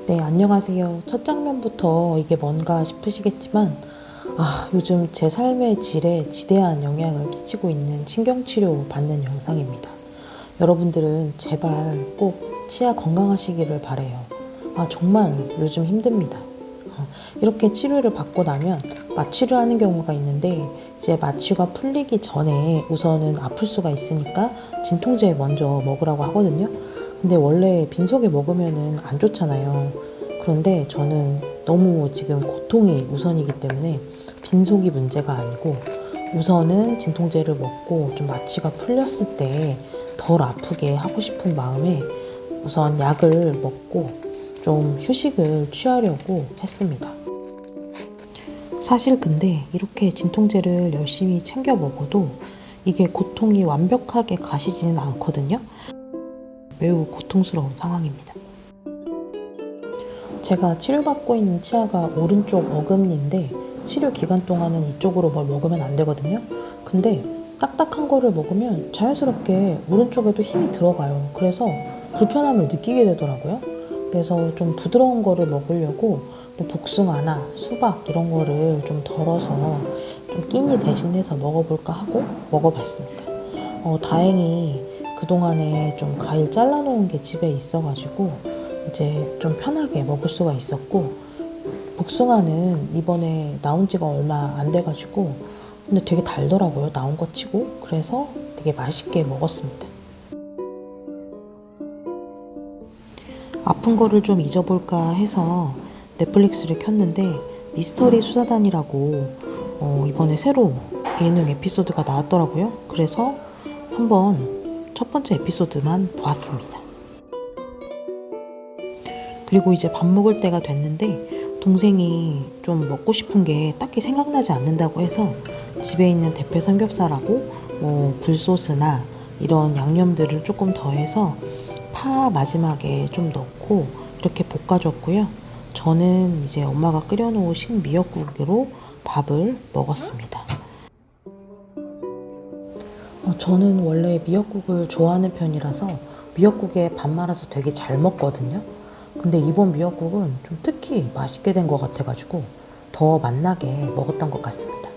네, 안녕하세요. 첫 장면부터 이게 뭔가 싶으시겠지만, 요즘 제 삶의 질에 지대한 영향을 끼치고 있는 신경치료 받는 영상입니다. 여러분들은 제발 꼭 치아 건강하시기를 바라요. 정말 요즘 힘듭니다. 이렇게 치료를 받고 나면 마취를 하는 경우가 있는데, 이제 마취가 풀리기 전에 우선은 아플 수가 있으니까 진통제 먼저 먹으라고 하거든요. 근데 원래 빈속에 먹으면은 안 좋잖아요. 그런데 저는 너무 지금 고통이 우선이기 때문에 빈속이 문제가 아니고 우선은 진통제를 먹고 좀 마취가 풀렸을 때 덜 아프게 하고 싶은 마음에 우선 약을 먹고 좀 휴식을 취하려고 했습니다. 사실 근데 이렇게 진통제를 열심히 챙겨 먹어도 이게 고통이 완벽하게 가시지는 않거든요. 매우 고통스러운 상황입니다. 제가 치료받고 있는 치아가 오른쪽 어금니인데 치료 기간 동안은 이쪽으로 뭘 먹으면 안 되거든요. 근데 딱딱한 거를 먹으면 자연스럽게 오른쪽에도 힘이 들어가요. 그래서 불편함을 느끼게 되더라고요. 그래서 좀 부드러운 거를 먹으려고 뭐 복숭아나 수박 이런 거를 좀 덜어서 좀 끼니 대신해서 먹어볼까 하고 먹어봤습니다. 다행히 그동안에 좀 과일 잘라놓은 게 집에 있어가지고 이제 좀 편하게 먹을 수가 있었고, 복숭아는 이번에 나온 지가 얼마 안 돼가지고 근데 되게 달더라고요. 나온 거 치고. 그래서 되게 맛있게 먹었습니다. 아픈 거를 좀 잊어볼까 해서 넷플릭스를 켰는데 미스터리 수사단이라고 이번에 새로 예능 에피소드가 나왔더라고요. 그래서 한번 첫 번째 에피소드만 보았습니다. 그리고 이제 밥 먹을 때가 됐는데 동생이 좀 먹고 싶은 게 딱히 생각나지 않는다고 해서 집에 있는 대패 삼겹살하고 뭐 굴소스나 이런 양념들을 조금 더해서 파 마지막에 좀 넣고 이렇게 볶아줬고요. 저는 이제 엄마가 끓여놓으신 미역국으로 밥을 먹었습니다. 저는 원래 미역국을 좋아하는 편이라서 미역국에 밥 말아서 되게 잘 먹거든요. 근데 이번 미역국은 좀 특히 맛있게 된 것 같아가지고 더 맛나게 먹었던 것 같습니다.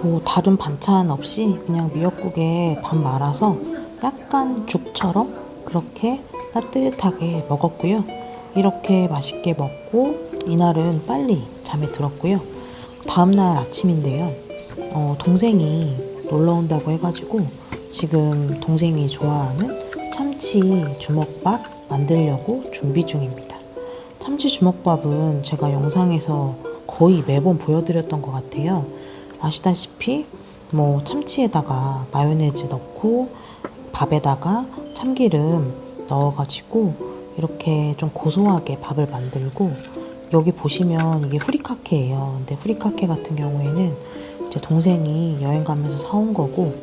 뭐 다른 반찬 없이 그냥 미역국에 밥 말아서 약간 죽처럼 그렇게 따뜻하게 먹었고요. 이렇게 맛있게 먹고 이날은 빨리 잠에 들었고요. 다음날 아침인데요. 동생이 놀러 온다고 해가지고 지금 동생이 좋아하는 참치 주먹밥 만들려고 준비 중입니다. 참치 주먹밥은 제가 영상에서 거의 매번 보여드렸던 것 같아요. 아시다시피 뭐 참치에다가 마요네즈 넣고 밥에다가 참기름 넣어가지고 이렇게 좀 고소하게 밥을 만들고, 여기 보시면 이게 후리카케예요. 근데 후리카케 같은 경우에는 제 동생이 여행 가면서 사온 거고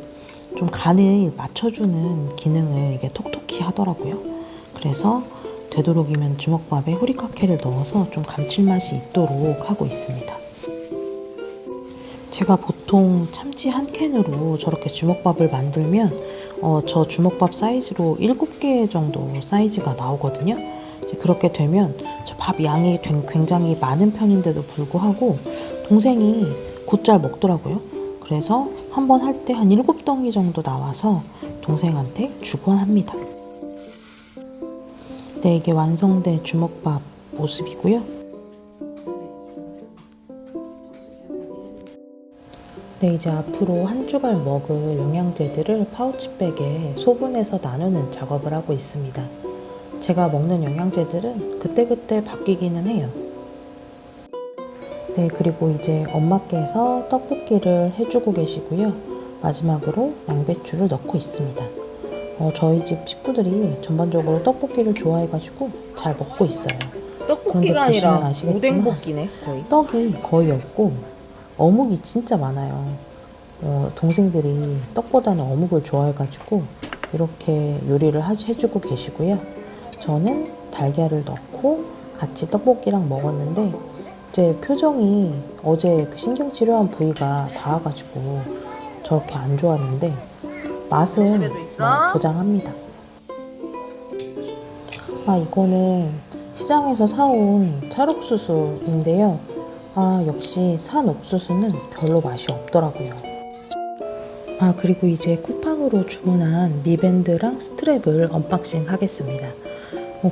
좀 간을 맞춰주는 기능을 이게 톡톡히 하더라고요. 그래서 되도록이면 주먹밥에 후리카케를 넣어서 좀 감칠맛이 있도록 하고 있습니다. 제가 보통 참치 한 캔으로 저렇게 주먹밥을 만들면 저 주먹밥 사이즈로 7개 정도 사이즈가 나오거든요. 그렇게 되면 저 밥 양이 굉장히 많은 편인데도 불구하고 동생이 곧잘 먹더라고요. 그래서 한 번 할 때 한 7덩이 정도 나와서 동생한테 주곤 합니다. 네, 이게 완성된 주먹밥 모습이고요. 네, 이제 앞으로 한 주갈 먹을 영양제들을 파우치백에 소분해서 나누는 작업을 하고 있습니다. 제가 먹는 영양제들은 그때그때 바뀌기는 해요. 네, 그리고 이제 엄마께서 떡볶이를 해주고 계시고요. 마지막으로 양배추를 넣고 있습니다. 저희 집 식구들이 전반적으로 떡볶이를 좋아해가지고 잘 먹고 있어요. 떡볶이가 아니라 아시겠지만 오뎅볶이네 거의. 떡이 거의 없고 어묵이 진짜 많아요. 동생들이 떡보다는 어묵을 좋아해가지고 이렇게 요리를 해주고 계시고요. 저는 달걀을 넣고 같이 떡볶이랑 먹었는데 제 표정이 어제 그 신경치료한 부위가 닿아가지고 저렇게 안 좋았는데 맛은 보장합니다. 이거는 시장에서 사온 찰옥수수인데요. 역시 산 옥수수는 별로 맛이 없더라고요. 그리고 이제 쿠팡으로 주문한 미밴드랑 스트랩을 언박싱 하겠습니다.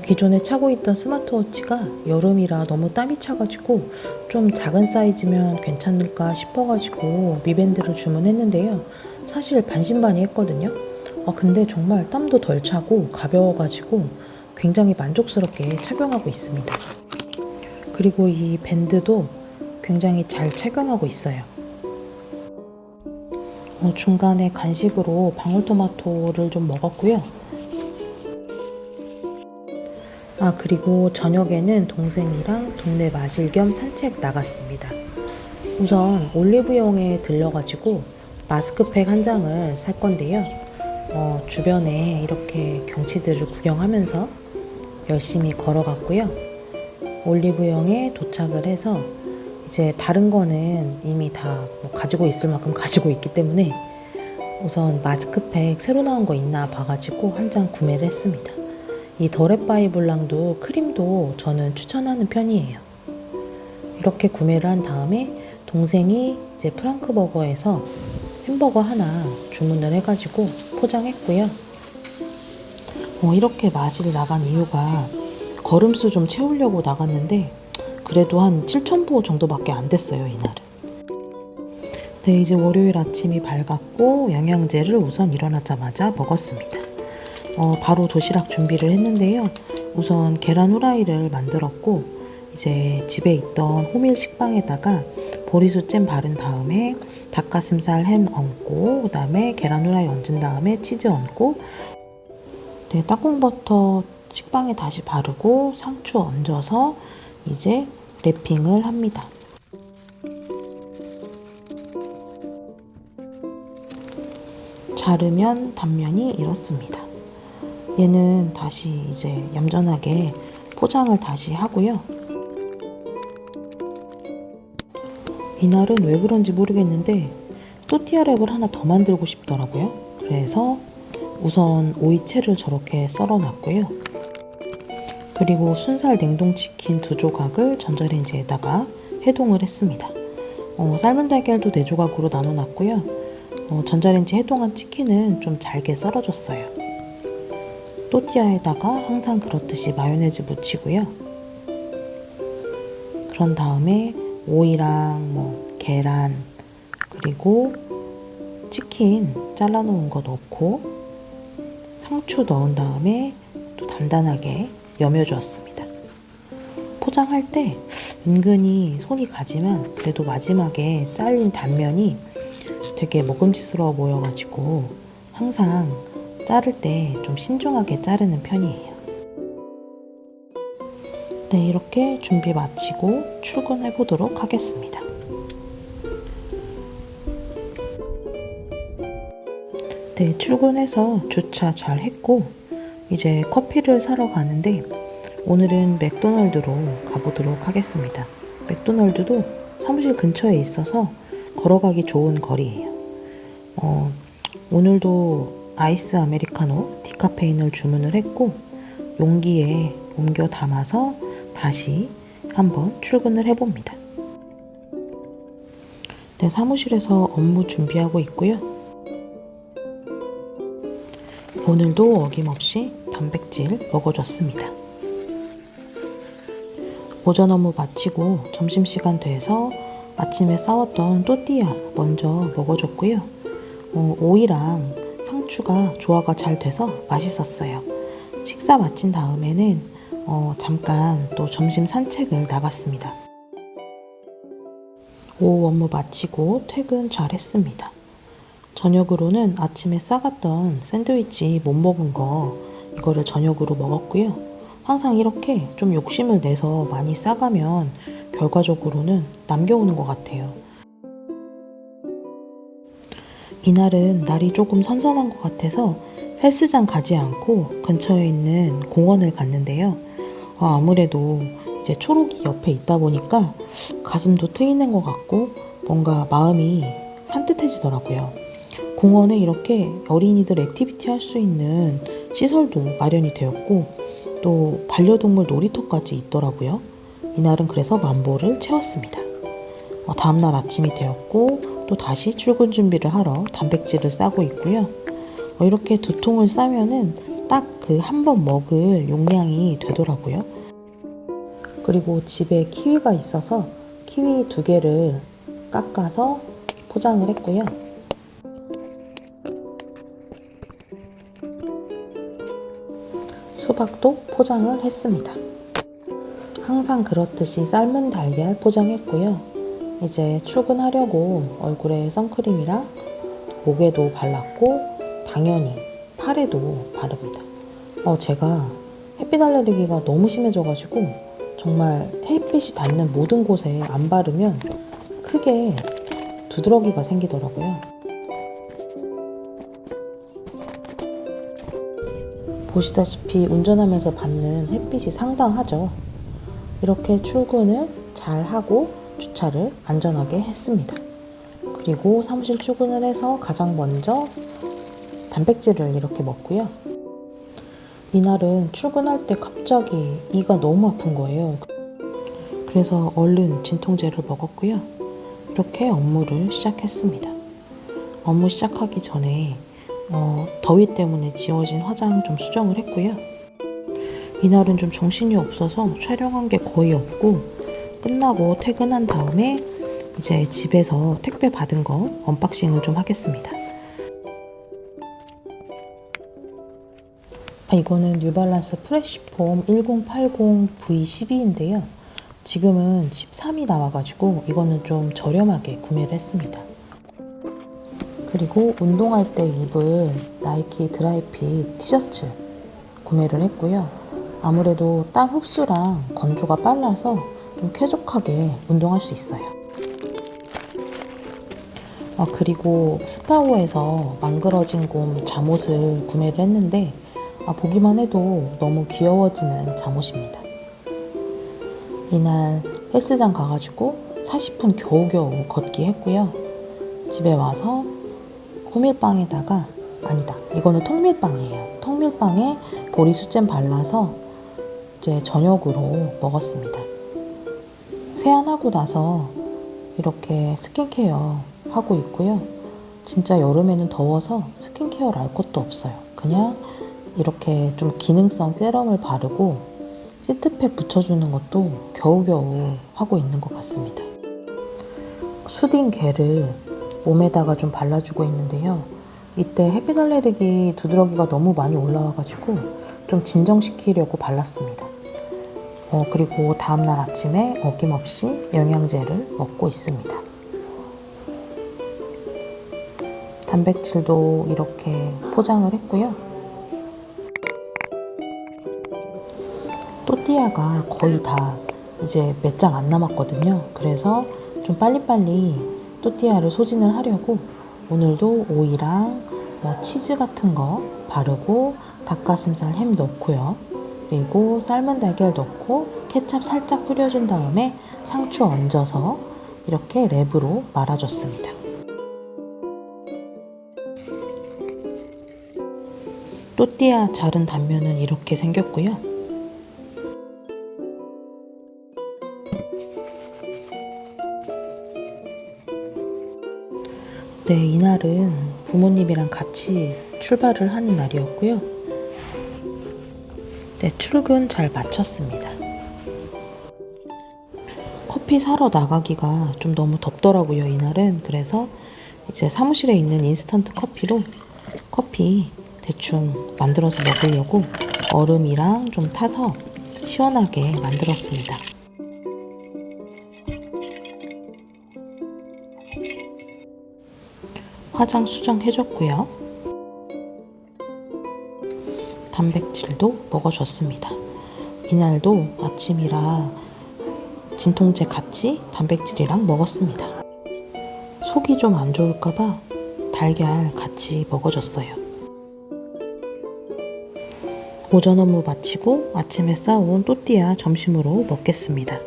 기존에 차고 있던 스마트워치가 여름이라 너무 땀이 차가지고 좀 작은 사이즈면 괜찮을까 싶어가지고 미밴드를 주문했는데요. 사실 반신반의했거든요. 근데 정말 땀도 덜 차고 가벼워가지고 굉장히 만족스럽게 착용하고 있습니다. 그리고 이 밴드도 굉장히 잘 착용하고 있어요. 중간에 간식으로 방울토마토를 좀 먹었고요. 그리고 저녁에는 동생이랑 동네 마실 겸 산책 나갔습니다. 우선 올리브영에 들려가지고 마스크팩 한 장을 살 건데요. 주변에 이렇게 경치들을 구경하면서 열심히 걸어갔고요. 올리브영에 도착을 해서 이제 다른 거는 이미 다 가지고 있을 만큼 가지고 있기 때문에 우선 마스크팩 새로 나온 거 있나 봐가지고 한 장 구매를 했습니다. 이 더렛바이블랑도 크림도 저는 추천하는 편이에요. 이렇게 구매를 한 다음에 동생이 이제 프랑크버거에서 햄버거 하나 주문을 해가지고 포장했고요. 이렇게 마실 나간 이유가 걸음수 좀 채우려고 나갔는데 그래도 한 7,000보 정도밖에 안 됐어요, 이날은. 네, 이제 월요일 아침이 밝았고 영양제를 우선 일어나자마자 먹었습니다. 바로 도시락 준비를 했는데요. 우선 계란 후라이를 만들었고 이제 집에 있던 호밀 식빵에다가 보리수 잼 바른 다음에 닭가슴살 햄 얹고 그다음에 계란 후라이 얹은 다음에 치즈 얹고 땅콩버터 식빵에 다시 바르고 상추 얹어서 이제 랩핑을 합니다. 자르면 단면이 이렇습니다. 얘는 다시 이제 얌전하게 포장을 다시 하고요. 이날은 왜 그런지 모르겠는데 또띠아 랩을 하나 더 만들고 싶더라고요. 그래서 우선 오이채를 저렇게 썰어놨고요. 그리고 순살 냉동치킨 2조각을 전자레인지에다가 해동을 했습니다. 삶은 달걀도 4조각으로 나눠놨고요. 전자레인지 해동한 치킨은 좀 잘게 썰어줬어요. 또띠아에다가 항상 그렇듯이 마요네즈 묻히고요. 그런 다음에 오이랑 계란 그리고 치킨 잘라놓은 거 넣고 상추 넣은 다음에 또 단단하게 여며주었습니다. 포장할 때 은근히 손이 가지만 그래도 마지막에 잘린 단면이 되게 먹음직스러워 보여가지고 항상 자를 때 좀 신중하게 자르는 편이에요. 네, 이렇게 준비 마치고 출근해 보도록 하겠습니다. 네, 출근해서 주차 잘 했고 이제 커피를 사러 가는데 오늘은 맥도날드로 가보도록 하겠습니다. 맥도날드도 사무실 근처에 있어서 걸어가기 좋은 거리예요. 오늘도 아이스 아메리카노 디카페인을 주문을 했고 용기에 옮겨 담아서 다시 한번 출근을 해봅니다. 네, 사무실에서 업무 준비하고 있고요. 오늘도 어김없이 단백질 먹어줬습니다. 오전 업무 마치고 점심시간 돼서 아침에 싸웠던 또띠아 먼저 먹어줬고요. 오이랑 상추가 조화가 잘 돼서 맛있었어요. 식사 마친 다음에는 잠깐 또 점심 산책을 나갔습니다. 오후 업무 마치고 퇴근 잘 했습니다. 저녁으로는 아침에 싸갔던 샌드위치 못 먹은 거 이거를 저녁으로 먹었고요. 항상 이렇게 좀 욕심을 내서 많이 싸가면 결과적으로는 남겨오는 것 같아요. 이날은 날이 조금 선선한 것 같아서 헬스장 가지 않고 근처에 있는 공원을 갔는데요. 아무래도 이제 초록이 옆에 있다 보니까 가슴도 트이는 것 같고 뭔가 마음이 산뜻해지더라고요. 공원에 이렇게 어린이들 액티비티 할 수 있는 시설도 마련이 되었고 또 반려동물 놀이터까지 있더라고요. 이날은 그래서 만보를 채웠습니다. 다음날 아침이 되었고 또 다시 출근 준비를 하러 단백질을 싸고 있고요. 이렇게 2통을 싸면은 딱 그 한 번 먹을 용량이 되더라고요. 그리고 집에 키위가 있어서 키위 2개를 깎아서 포장을 했고요. 수박도 포장을 했습니다. 항상 그렇듯이 삶은 달걀 포장했고요. 이제 출근하려고 얼굴에 선크림이랑 목에도 발랐고 당연히 팔에도 바릅니다. 제가 햇빛 알레르기가 너무 심해져가지고 정말 햇빛이 닿는 모든 곳에 안 바르면 크게 두드러기가 생기더라고요. 보시다시피 운전하면서 받는 햇빛이 상당하죠. 이렇게 출근을 잘 하고 주차를 안전하게 했습니다. 그리고 사무실 출근을 해서 가장 먼저 단백질을 이렇게 먹고요. 이날은 출근할 때 갑자기 이가 너무 아픈 거예요. 그래서 얼른 진통제를 먹었고요. 이렇게 업무를 시작했습니다. 업무 시작하기 전에 더위 때문에 지워진 화장 좀 수정을 했고요. 이날은 좀 정신이 없어서 촬영한 게 거의 없고 끝나고 퇴근한 다음에 이제 집에서 택배 받은 거 언박싱을 좀 하겠습니다. 이거는 뉴발란스 프레쉬폼 1080 V12인데요. 지금은 13이 나와가지고 이거는 좀 저렴하게 구매를 했습니다. 그리고 운동할 때 입을 나이키 드라이핏 티셔츠 구매를 했고요. 아무래도 땀 흡수랑 건조가 빨라서 좀 쾌적하게 운동할 수 있어요. 그리고 스파오에서 망그러진 곰 잠옷을 구매를 했는데 보기만 해도 너무 귀여워지는 잠옷입니다. 이날 헬스장 가가지고 40분 겨우겨우 걷기 했고요. 집에 와서 호밀빵에다가 이거는 통밀빵이에요. 통밀빵에 보리수잼 발라서 이제 저녁으로 먹었습니다. 세안하고 나서 이렇게 스킨케어 하고 있고요. 진짜 여름에는 더워서 스킨케어를 할 것도 없어요. 그냥 이렇게 좀 기능성 세럼을 바르고 시트팩 붙여주는 것도 겨우겨우 하고 있는 것 같습니다. 수딩 겔을 몸에다가 좀 발라주고 있는데요. 이때 햇빛 알레르기 두드러기가 너무 많이 올라와가지고 좀 진정시키려고 발랐습니다. 그리고 다음날 아침에 어김없이 영양제를 먹고 있습니다. 단백질도 이렇게 포장을 했고요. 또띠아가 거의 다 이제 몇 장 안 남았거든요. 그래서 좀 빨리빨리 또띠아를 소진을 하려고 오늘도 오이랑 치즈 같은 거 바르고 닭가슴살 햄 넣고요. 그리고 삶은 달걀 넣고 케첩 살짝 뿌려준 다음에 상추 얹어서 이렇게 랩으로 말아줬습니다. 또띠아 자른 단면은 이렇게 생겼고요. 네, 이날은 부모님이랑 같이 출발을 하는 날이었고요. 네, 출근 잘 마쳤습니다. 커피 사러 나가기가 좀 너무 덥더라고요, 이날은. 그래서 이제 사무실에 있는 인스턴트 커피로 커피 대충 만들어서 먹으려고 얼음이랑 좀 타서 시원하게 만들었습니다. 화장 수정해줬고요. 단백질도 먹어줬습니다. 이날도 아침이라 진통제 같이 단백질이랑 먹었습니다. 속이 좀 안 좋을까봐 달걀 같이 먹어줬어요. 오전 업무 마치고 아침에 싸온 또띠아 점심으로 먹겠습니다.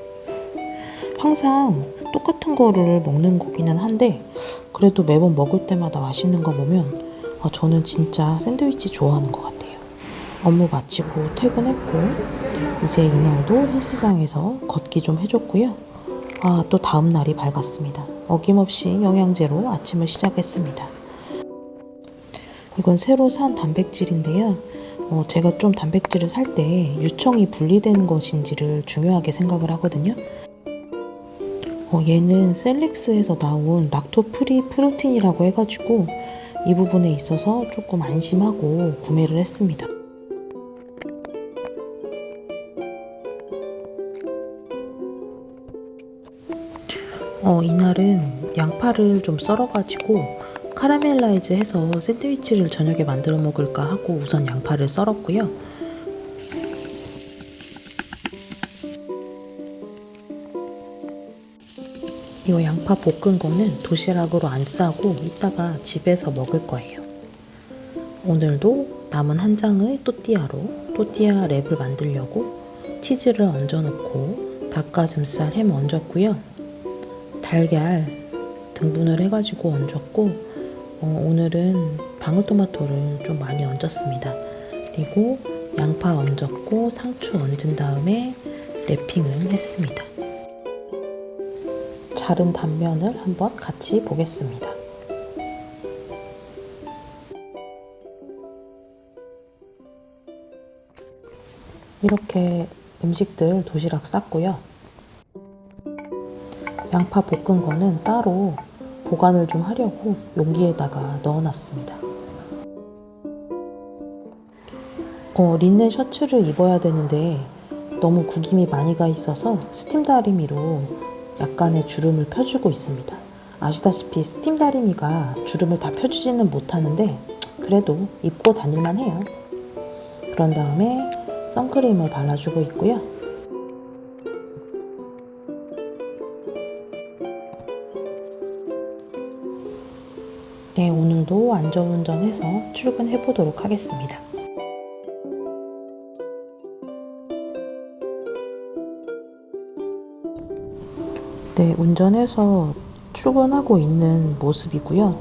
항상 똑같은 거를 먹는 거기는 한데 그래도 매번 먹을 때마다 맛있는 거 보면 저는 진짜 샌드위치 좋아하는 것 같아요. 업무 마치고 퇴근했고 이제 이날도 헬스장에서 걷기 좀 해줬고요. 또 다음 날이 밝았습니다. 어김없이 영양제로 아침을 시작했습니다. 이건 새로 산 단백질인데요. 제가 좀 단백질을 살 때 유청이 분리되는 것인지를 중요하게 생각을 하거든요. 얘는 셀렉스에서 나온 락토 프리 프로틴이라고 해가지고 이 부분에 있어서 조금 안심하고 구매를 했습니다. 이날은 양파를 좀 썰어가지고 카라멜라이즈 해서 샌드위치를 저녁에 만들어 먹을까 하고 우선 양파를 썰었고요. 이 양파 볶은 거는 도시락으로 안 싸고 이따가 집에서 먹을 거예요. 오늘도 남은 한 장의 또띠아로 또띠아 랩을 만들려고 치즈를 얹어 넣고 닭가슴살 햄 얹었고요. 달걀 등분을 해가지고 얹었고 오늘은 방울토마토를 좀 많이 얹었습니다. 그리고 양파 얹었고 상추 얹은 다음에 랩핑을 했습니다. 자른 단면을 한번 같이 보겠습니다. 이렇게 음식들 도시락 쌌고요. 양파 볶은 거는 따로 보관을 좀 하려고 용기에다가 넣어놨습니다. 린넨 셔츠를 입어야 되는데 너무 구김이 많이 가 있어서 스팀 다리미로 약간의 주름을 펴주고 있습니다. 아시다시피 스팀 다리미가 주름을 다 펴주지는 못하는데 그래도 입고 다닐만 해요. 그런 다음에 선크림을 발라주고 있고요. 네, 오늘도 안전운전해서 출근해 보도록 하겠습니다. 네, 운전해서 출근하고 있는 모습이고요.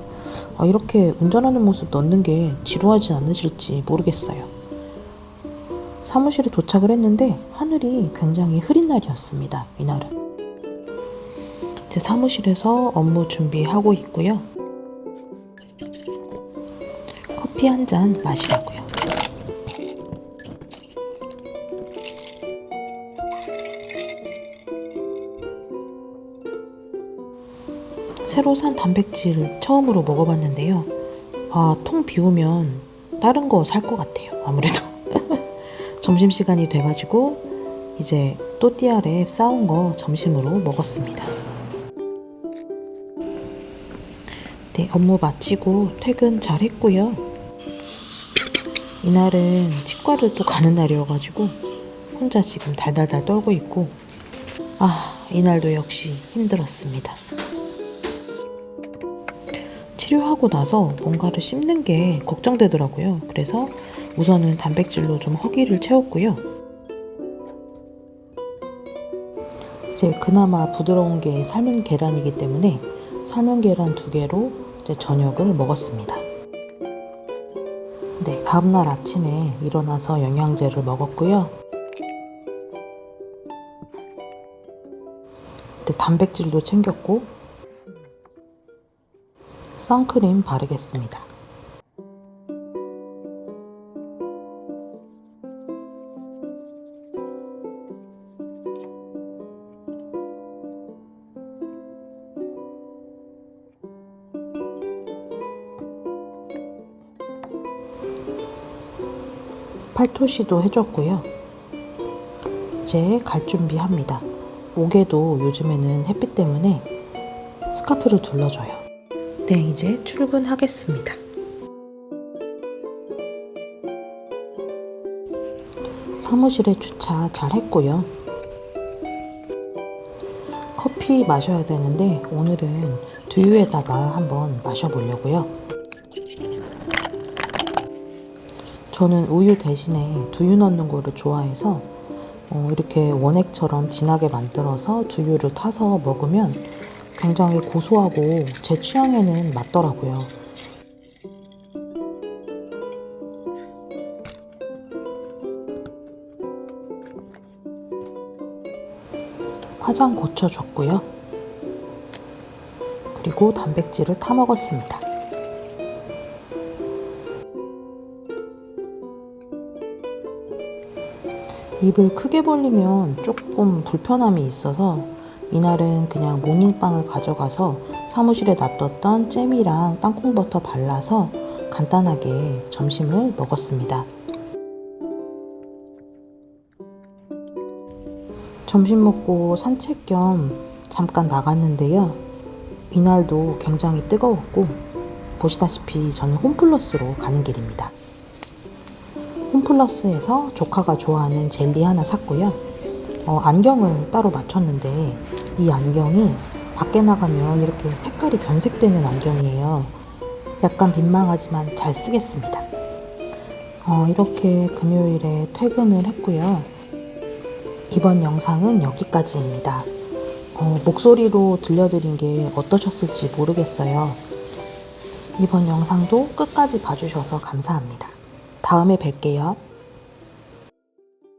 이렇게 운전하는 모습 넣는 게 지루하지 않으실지 모르겠어요. 사무실에 도착을 했는데 하늘이 굉장히 흐린 날이었습니다. 이날은. 제 사무실에서 업무 준비하고 있고요. 커피 한 잔 마시라고요. 새로 산 단백질 처음으로 먹어봤는데요. 통 비우면 다른 거 살 것 같아요. 아무래도. 점심시간이 돼가지고 이제 또띠아랩 싸운 거 점심으로 먹었습니다. 네, 업무 마치고 퇴근 잘 했고요. 이날은 치과를 또 가는 날이어가지고 혼자 지금 달달달 떨고 있고 이날도 역시 힘들었습니다. 치료하고 나서 뭔가를 씹는 게 걱정되더라고요. 그래서 우선은 단백질로 좀 허기를 채웠고요. 이제 그나마 부드러운 게 삶은 계란이기 때문에 삶은 계란 2개로 이제 저녁을 먹었습니다. 네, 다음날 아침에 일어나서 영양제를 먹었고요. 네, 단백질도 챙겼고 선크림 바르겠습니다. 팔토시도 해줬고요. 이제 갈 준비합니다. 목에도 요즘에는 햇빛 때문에 스카프를 둘러줘요. 네, 이제 출근하겠습니다. 사무실에 주차 잘 했고요. 커피 마셔야 되는데 오늘은 두유에다가 한번 마셔보려고요. 저는 우유 대신에 두유 넣는 거를 좋아해서 이렇게 원액처럼 진하게 만들어서 두유를 타서 먹으면 굉장히 고소하고 제 취향에는 맞더라고요. 화장 고쳐줬고요. 그리고 단백질을 타 먹었습니다. 입을 크게 벌리면 조금 불편함이 있어서 이날은 그냥 모닝빵을 가져가서 사무실에 놔뒀던 잼이랑 땅콩버터 발라서 간단하게 점심을 먹었습니다. 점심 먹고 산책 겸 잠깐 나갔는데요. 이날도 굉장히 뜨거웠고 보시다시피 저는 홈플러스로 가는 길입니다. 홈플러스에서 조카가 좋아하는 젤리 하나 샀고요. 안경을 따로 맞췄는데 이 안경이 밖에 나가면 이렇게 색깔이 변색되는 안경이에요. 약간 민망하지만 잘 쓰겠습니다. 이렇게 금요일에 퇴근을 했고요. 이번 영상은 여기까지입니다. 목소리로 들려드린 게 어떠셨을지 모르겠어요. 이번 영상도 끝까지 봐주셔서 감사합니다. 다음에 뵐게요.